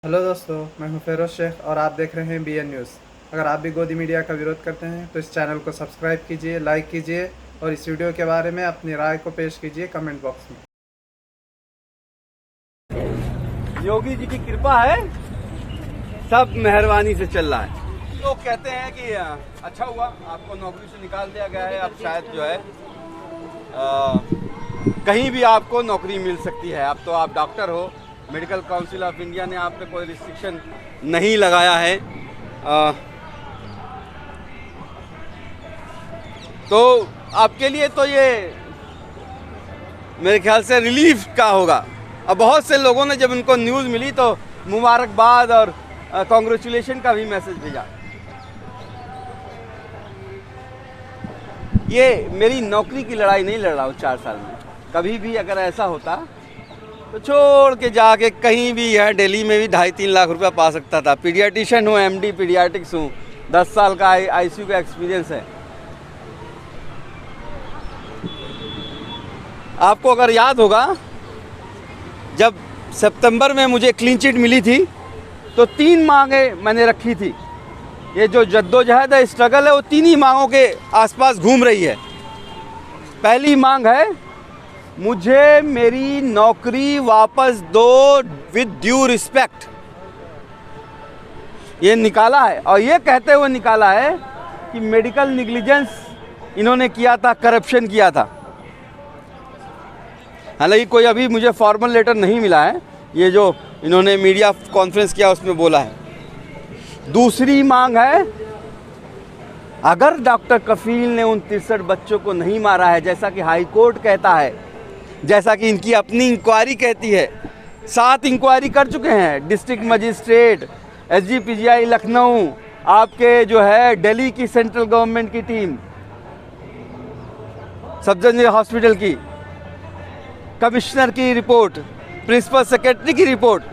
Hello दोस्तों, मैं हूं फेरोज शेख और आप देख रहे हैं BN न्यूज़। अगर आप भी गोदी मीडिया का विरोध करते हैं तो इस चैनल को सब्सक्राइब कीजिए, लाइक कीजिए और इस वीडियो के बारे में अपनी राय को पेश कीजिए कमेंट बॉक्स में। योगी जी की कृपा है, सब मेहरबानी से चल रहा है। लोग कहते हैं कि अच्छा हुआ आपको नौकरी से निकाल दिया गया है, अब शायद जो है कहीं भी आपको नौकरी मिल सकती है। अब तो आप डॉक्टर हो, मेडिकल काउंसिल ऑफ इंडिया ने आप पे कोई रिस्ट्रिक्शन नहीं लगाया है। तो आपके लिए तो ये मेरे ख्याल से रिलीफ का होगा। अब बहुत से लोगों ने जब उनको न्यूज़ मिली तो मुबारकबाद और कॉन्ग्रेचुलेशन का भी मैसेज भेजा। ये मेरी नौकरी की लड़ाई नहीं लड़ रहा हूँ 4 साल में। कभी भी अगर ऐसा होता तो छोड़ के जाके कहीं भी है, दिल्ली में भी 2.5-3 लाख रुपया पा सकता था। पीडियाट्रिशियन हूँ, MD पीडियाट्रिक्स हूँ, 10 साल का ICU का एक्सपीरियंस है। आपको अगर याद होगा, जब सितंबर में मुझे क्लीन चिट मिली थी तो 3 मांगे मैंने रखी थी। ये जो जद्दोजहद है, स्ट्रगल है, वो 3 ही मांगों के आसपास घूम रही है। पहली मांग है, मुझे मेरी नौकरी वापस दो विद ड्यू रिस्पेक्ट। ये निकाला है और ये कहते हुए निकाला है कि मेडिकल निग्लिजेंस इन्होंने किया था, करप्शन किया था। हालांकि कोई अभी मुझे फॉर्मल लेटर नहीं मिला है, ये जो इन्होंने मीडिया कॉन्फ्रेंस किया उसमें बोला है। दूसरी मांग है, अगर डॉक्टर कफील ने उन 63 बच्चों को नहीं मारा है, जैसा कि हाई कोर्ट कहता है, जैसा कि इनकी अपनी इंक्वायरी कहती है, 7 इंक्वायरी कर चुके हैं डिस्ट्रिक्ट मजिस्ट्रेट, SGPGI लखनऊ, आपके जो है दिल्ली की सेंट्रल गवर्नमेंट की टीम, सब जनरल हॉस्पिटल की, कमिश्नर की रिपोर्ट, प्रिंसिपल सेक्रेटरी की रिपोर्ट।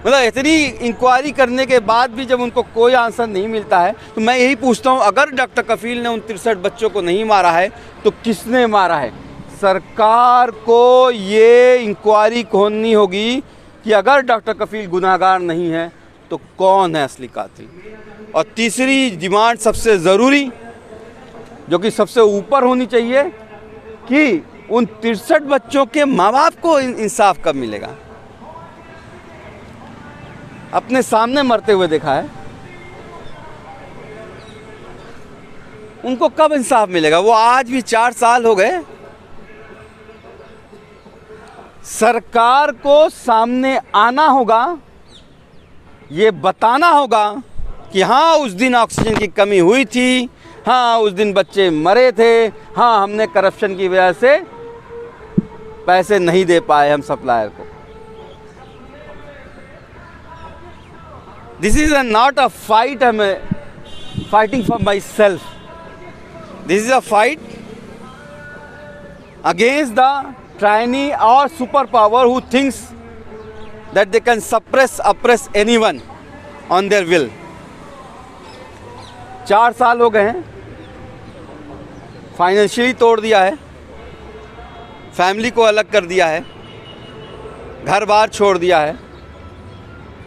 मतलब इतनी इंक्वायरी करने के बाद भी जब उनको कोई आंसर नहीं मिलता है तो मैं यही पूछता हूँ, अगर डॉक्टर कफील ने उन 63 बच्चों को नहीं मारा है तो किसने मारा है? सरकार को ये इंक्वायरी खोलनी होगी कि अगर डॉक्टर कफील गुनाहगार नहीं है तो कौन है असली कातिल। और तीसरी डिमांड सबसे ज़रूरी, जो कि सबसे ऊपर होनी चाहिए, कि उन 63 बच्चों के माँ बाप को इंसाफ कब मिलेगा? अपने सामने मरते हुए देखा है, उनको कब इंसाफ मिलेगा? वो आज भी 4 साल हो गए। सरकार को सामने आना होगा, ये बताना होगा कि हाँ उस दिन ऑक्सीजन की कमी हुई थी, हाँ उस दिन बच्चे मरे थे, हाँ हमने करप्शन की वजह से पैसे नहीं दे पाए हम सप्लायर को। This is not a fight I am fighting for my self, this is a fight against the tyranny or superpower who thinks that they can oppress anyone on their will. 4 साल हो गए हैं, financially तोड़ दिया है, family को अलग कर दिया है, घर बार छोड़ दिया है,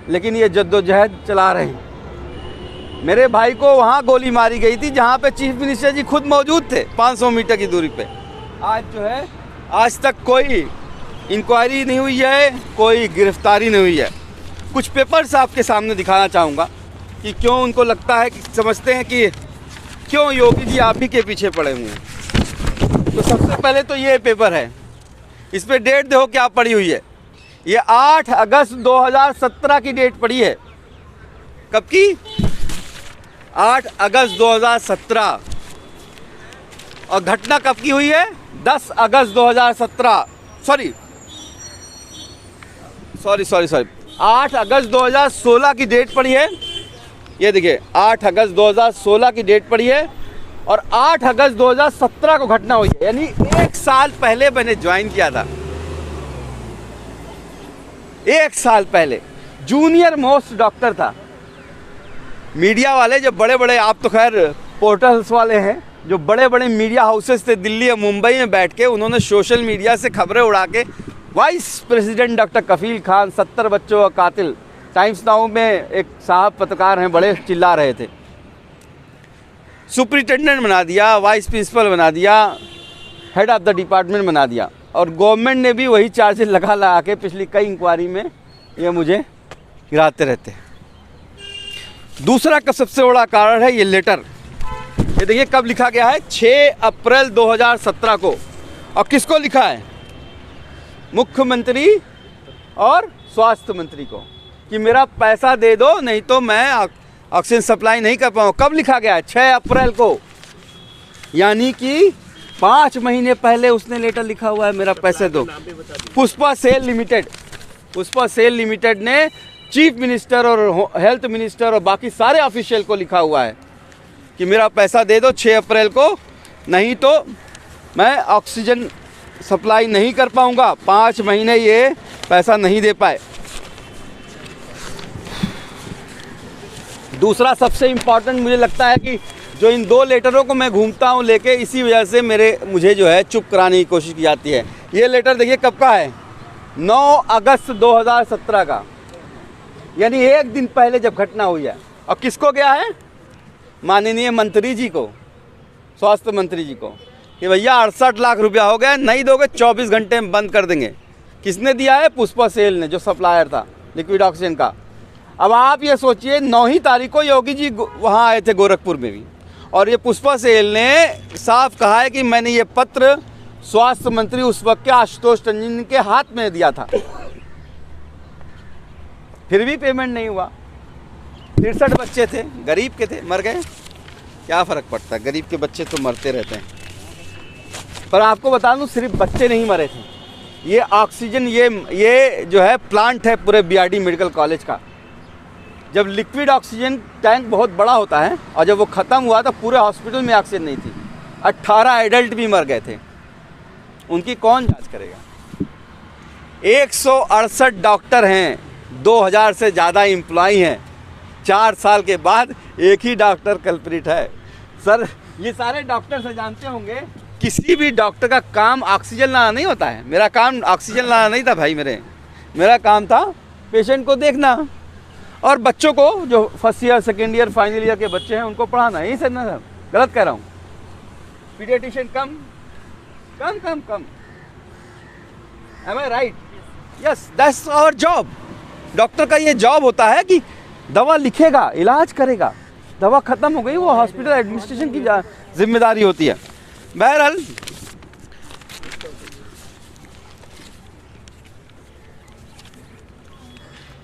लेकिन ये जद्दोजहद चला रहे हैं। मेरे भाई को वहाँ गोली मारी गई थी जहाँ पे चीफ मिनिस्टर जी खुद मौजूद थे, 500 मीटर की दूरी पे। आज जो है, आज तक कोई इंक्वायरी नहीं हुई है, कोई गिरफ्तारी नहीं हुई है। कुछ पेपर्स आपके सामने दिखाना चाहूँगा कि क्यों उनको लगता है कि समझते हैं कि क्यों योगी जी आप ही के पीछे पड़े हुए हैं। तो सबसे पहले तो ये पेपर है, इस पर डेट देखो क्या पड़ी हुई है। ये 8 अगस्त 2017 की डेट पड़ी है। कब की? 8 अगस्त 2017। और घटना कब की हुई है? 10 अगस्त 2017। सॉरी 8 अगस्त 2016 की डेट पड़ी है। ये देखिए 8 अगस्त 2016 की डेट पड़ी है और 8 अगस्त 2017 को घटना हुई है, यानी 1 साल पहले मैंने ज्वाइन किया था। 1 साल पहले जूनियर मोस्ट डॉक्टर था। मीडिया वाले जो बड़े बड़े, आप तो खैर पोर्टल्स वाले हैं, जो बड़े बड़े मीडिया हाउसेस थे दिल्ली और मुंबई में बैठ के, उन्होंने सोशल मीडिया से खबरें उड़ा के वाइस प्रेसिडेंट डॉक्टर कफील खान 70 बच्चों का कातिल टाइम्स नाउ में एक साहब पत्रकार हैं, बड़े चिल्ला रहे थे। सुपरिटेंडेंट बना दिया, वाइस प्रिंसिपल बना दिया, हेड ऑफ द डिपार्टमेंट बना दिया, और गवर्नमेंट ने भी वही चार्जेस लगा के पिछली कई इंक्वायरी में ये मुझे गिराते रहते हैं। दूसरा का सबसे बड़ा कारण है ये लेटर। ये देखिए कब लिखा गया है, 6 अप्रैल 2017 को। और किसको लिखा है? मुख्यमंत्री और स्वास्थ्य मंत्री को, कि मेरा पैसा दे दो नहीं तो मैं ऑक्सीजन सप्लाई नहीं कर पाऊँ। कब लिखा गया है? 6 अप्रैल को, यानी कि 5 महीने पहले उसने लेटर लिखा हुआ है, मेरा पैसे दो। पुष्पा सेल लिमिटेड ने चीफ मिनिस्टर और हेल्थ मिनिस्टर और बाकी सारे ऑफिशियल को लिखा हुआ है कि मेरा पैसा दे दो 6 अप्रैल को, नहीं तो मैं ऑक्सीजन सप्लाई नहीं कर पाऊंगा। 5 महीने ये पैसा नहीं दे पाए। दूसरा सबसे इम्पॉर्टेंट मुझे लगता है कि जो इन 2 लेटरों को मैं घूमता हूँ लेके, इसी वजह से मुझे जो है चुप कराने की कोशिश की जाती है। ये लेटर देखिए कब का है, 9 अगस्त 2017 का, यानी 1 दिन पहले जब घटना हुई है। और किसको गया है? माननीय मंत्री जी को, स्वास्थ्य मंत्री जी को, कि भैया 68 लाख रुपया हो गया, नहीं दोगे 24 घंटे में बंद कर देंगे। किसने दिया है? पुष्पा सेल ने, जो सप्लायर था लिक्विड ऑक्सीजन का। अब आप ये सोचिए, 9 ही तारीख को योगी जी वहाँ आए थे गोरखपुर में भी, और ये पुष्पा सेल ने साफ कहा है कि मैंने ये पत्र स्वास्थ्य मंत्री उस वक्त के आशुतोष टंडन के हाथ में दिया था, फिर भी पेमेंट नहीं हुआ। 63 बच्चे थे, गरीब के थे, मर गए, क्या फ़र्क पड़ता है, गरीब के बच्चे तो मरते रहते हैं। पर आपको बता दूं, सिर्फ बच्चे नहीं मरे थे, ये ऑक्सीजन ये जो है प्लांट है पूरे बीआरडी मेडिकल कॉलेज का। जब लिक्विड ऑक्सीजन टैंक बहुत बड़ा होता है और जब वो ख़त्म हुआ तो पूरे हॉस्पिटल में ऑक्सीजन नहीं थी, 18 एडल्ट भी मर गए थे। उनकी कौन जांच करेगा? 168 डॉक्टर हैं, 2000 से ज़्यादा एम्प्लॉई हैं, 4 साल के बाद एक ही डॉक्टर कल्प्रिट है। सर ये सारे डॉक्टर से जानते होंगे, किसी भी डॉक्टर का काम ऑक्सीजन लाना नहीं होता है। मेरा काम ऑक्सीजन लाना नहीं था भाई, मेरा काम था पेशेंट को देखना और बच्चों को, जो first year second year final year के बच्चे हैं, उनको पढ़ाना। यही सर ना सर, गलत कह रहा हूँ? Paediatrician come am I right? Yes, that's our job. Doctor का ये जॉब होता है कि दवा लिखेगा, इलाज करेगा, दवा ख़त्म हो गई, वो हॉस्पिटल एडमिनिस्ट्रेशन की जिम्मेदारी होती है। बहरहाल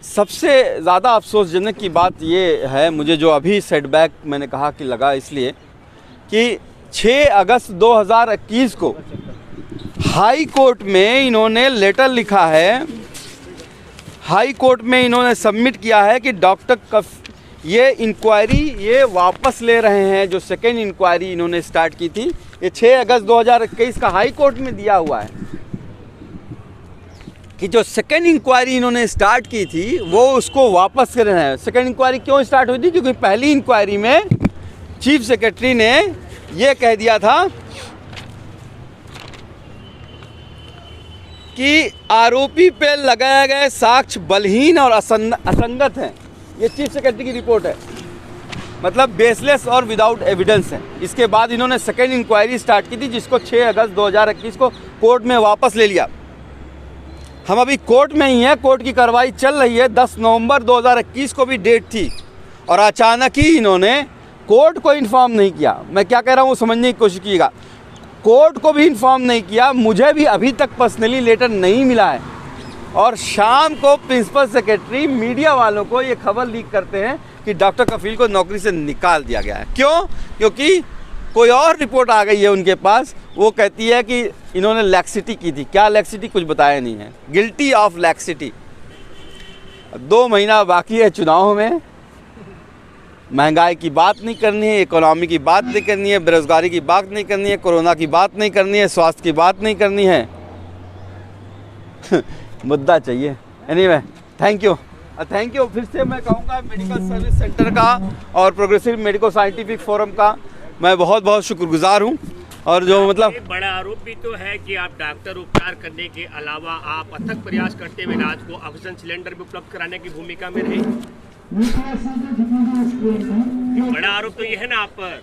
सबसे ज़्यादा अफसोसजनक की बात ये है मुझे, जो अभी सेटबैक मैंने कहा कि लगा, इसलिए कि 6 अगस्त 2021 को हाई कोर्ट में इन्होंने लेटर लिखा है, हाई कोर्ट में इन्होंने सबमिट किया है कि डॉक्टर ये इंक्वायरी ये वापस ले रहे हैं। जो सेकेंड इंक्वायरी इन्होंने स्टार्ट की थी, ये 6 अगस्त 2021 का हाई कोर्ट में दिया हुआ है कि जो सेकेंड इंक्वायरी इन्होंने स्टार्ट की थी वो उसको वापस कर रहे हैं। सेकेंड इंक्वायरी क्यों स्टार्ट हुई थी? क्योंकि पहली इंक्वायरी में चीफ सेक्रेटरी ने ये कह दिया था कि आरोपी पे लगाए गए साक्ष्य बलहीन और असंगत हैं। ये चीफ सेक्रेटरी की रिपोर्ट है, मतलब बेसलेस और विदाउट एविडेंस है। इसके बाद इन्होंने सेकेंड इंक्वायरी स्टार्ट की थी, जिसको 6 अगस्त 2021 को कोर्ट में वापस ले लिया। हम अभी कोर्ट में ही हैं, कोर्ट की कार्रवाई चल रही है। 10 नवंबर 2021 को भी डेट थी और अचानक ही इन्होंने कोर्ट को इन्फॉर्म नहीं किया। मैं क्या कह रहा हूँ वो समझने की कोशिश कीजिएगा। कोर्ट को भी इन्फॉर्म नहीं किया, मुझे भी अभी तक पर्सनली लेटर नहीं मिला है। और शाम को प्रिंसिपल सेक्रेटरी मीडिया वालों को ये खबर लीक करते हैं कि डॉक्टर कफील को नौकरी से निकाल दिया गया है। क्यों? क्योंकि कोई और रिपोर्ट आ गई है उनके पास, वो कहती है कि इन्होंने लैक्सिटी की थी। क्या लैक्सिटी? कुछ बताया नहीं है। Guilty of laxity. 2 महीना बाकी है चुनाव में। महंगाई की बात नहीं करनी है, इकोनॉमी की बात नहीं करनी है, बेरोजगारी की बात नहीं करनी है, कोरोना की बात नहीं करनी है, स्वास्थ्य की बात नहीं करनी है। मुद्दा चाहिए। Anyway, thank you. फिर से मैं कहूँगा मेडिकल सर्विस सेंटर का और प्रोग्रेसिव मेडिको साइंटिफिक फोरम का मैं बहुत बहुत शुक्रगुजार हूँ। और जो मतलब एक बड़ा आरोप भी तो है कि आप डॉक्टर उपचार करने के अलावा आप अथक प्रयास करते हुए राज को ऑक्सीजन सिलेंडर भी उपलब्ध कराने की भूमिका में रहे। बड़ा आरोप तो ये है ना आप पर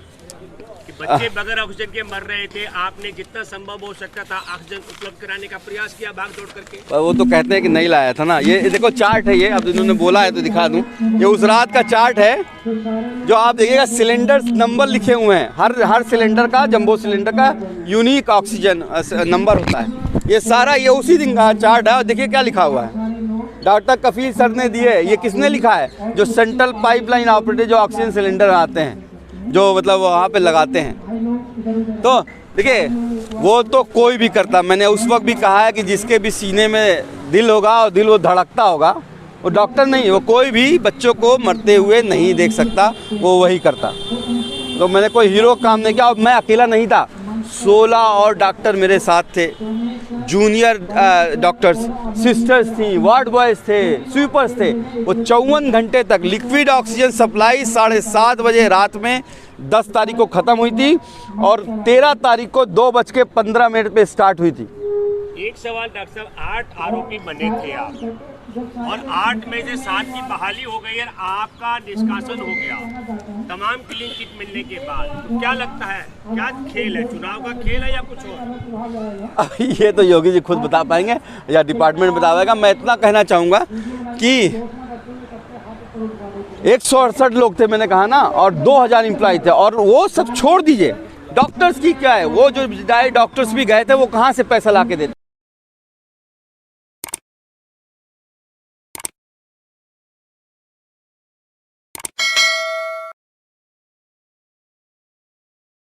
कि बच्चे बगैर ऑक्सीजन के मर रहे थे, आपने जितना संभव हो सकता था ऑक्सीजन उपलब्ध कराने का प्रयास किया भाग दौड़ करके। वो तो कहते हैं कि नहीं लाया था ना। ये देखो चार्ट है, ये अब इन्होंने बोला है तो दिखा दूं। ये उस रात का चार्ट है जो आप देखिएगा, सिलेंडर नंबर लिखे हुए हैं। हर सिलेंडर का, जंबो सिलेंडर का यूनिक ऑक्सीजन नंबर होता है। ये सारा ये उसी दिन का चार्ट है। और देखिए क्या लिखा हुआ है, डॉक्टर कफील सर ने दिए। ये किसने लिखा है? जो सेंट्रल पाइपलाइन ऑपरेटर जो ऑक्सीजन सिलेंडर आते हैं, जो मतलब वहाँ पे लगाते हैं। तो देखिए वो तो कोई भी करता। मैंने उस वक्त भी कहा है कि जिसके भी सीने में दिल होगा और दिल वो धड़कता होगा, वो डॉक्टर नहीं, वो कोई भी बच्चों को मरते हुए नहीं देख सकता, वो वही करता। तो मैंने कोई हीरो काम नहीं किया। और मैं अकेला नहीं था, 16 और डॉक्टर मेरे साथ थे, जूनियर डॉक्टर्स, सिस्टर्स थी, वार्ड बॉयज़ थे, स्वीपर्स थे। वो 54 घंटे तक लिक्विड ऑक्सीजन सप्लाई 7:30 बजे रात में 10 तारीख को ख़त्म हुई थी और 13 तारीख को 2:15 पे स्टार्ट हुई थी। एक सवाल डॉक्टर साहब, 8 आरोपी बने थे आप और 8 में से 7 की बहाली हो गई और आपका निष्कासन हो गया तमाम क्लीन चिट मिलने के बाद। तो क्या लगता है, क्या खेल है, चुनाव का खेल है या कुछ और? ये तो योगी जी खुद बता पाएंगे या डिपार्टमेंट बता पाएगा। मैं इतना कहना चाहूँगा कि 168 लोग थे मैंने कहा ना, और 2000 एम्प्लॉय थे। और वो सब छोड़ दीजिए, डॉक्टर्स की क्या है, वो जो डॉक्टर्स भी गए थे वो कहाँ से पैसा ला के देते।